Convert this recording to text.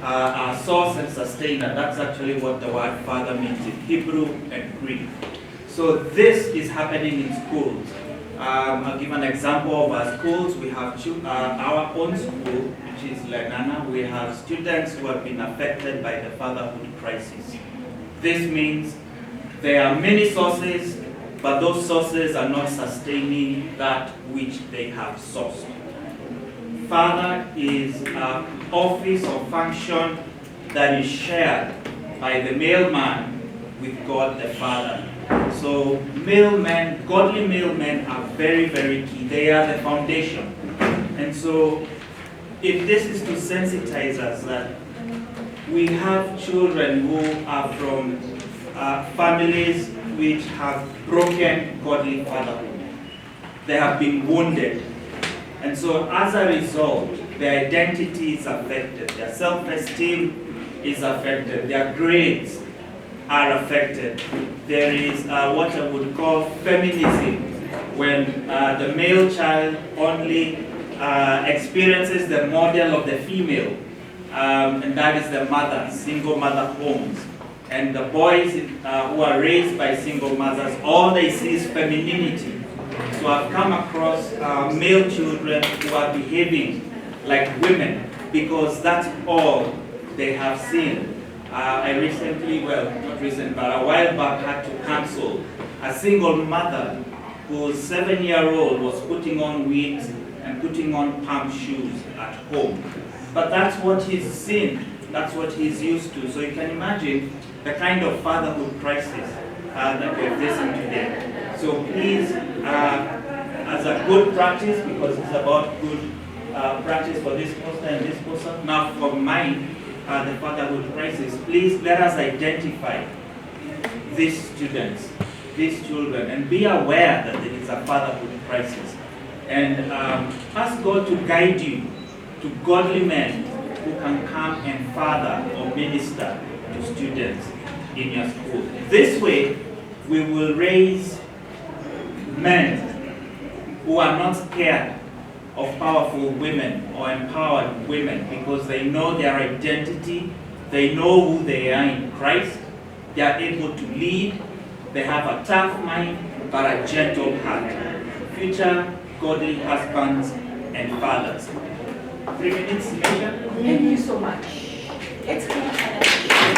Our source and sustainer. That's actually what the word father means in Hebrew and Greek. So this is happening in schools. I'll give an example of our schools. We have our own school, which is Lenana. We have students who have been affected by the fatherhood crisis. This means there are many sources, but those sources are not sustaining that which they have sourced. Father is an office or function that is shared by the male man with God the Father. So male men, godly male men are very, very key. They are the foundation. And so if this is to sensitize us that we have children who are from families which have broken godly fatherhood. They have been wounded. And so as a result, their identity is affected, their self-esteem is affected, their grades are affected. There is what I would call feminism, when the male child only experiences the model of the female, and that is the mother, single mother homes. And the boys who are raised by single mothers, all they see is femininity. So I've come across male children who are behaving like women because that's all they have seen. I recently, well, not recent, but a while back had to cancel a single mother whose 7-year-old was putting on wigs and putting on pump shoes at home. But that's what he's seen, that's what he's used to. So you can imagine the kind of fatherhood crisis that we're facing today. So please, as a good practice, because it's about good practice for this poster and this poster, now for mine, the fatherhood crisis, please let us identify these students, these children, and be aware that there is a fatherhood crisis. And ask God to guide you to godly men who can come and father or minister to students in your school. This way, we will raise men who are not scared of powerful women or empowered women because they know their identity, they know who they are in Christ, they are able to lead, they have a tough mind but a gentle heart. Future godly husbands and fathers. 3 minutes, Misha? Thank you so much. Let's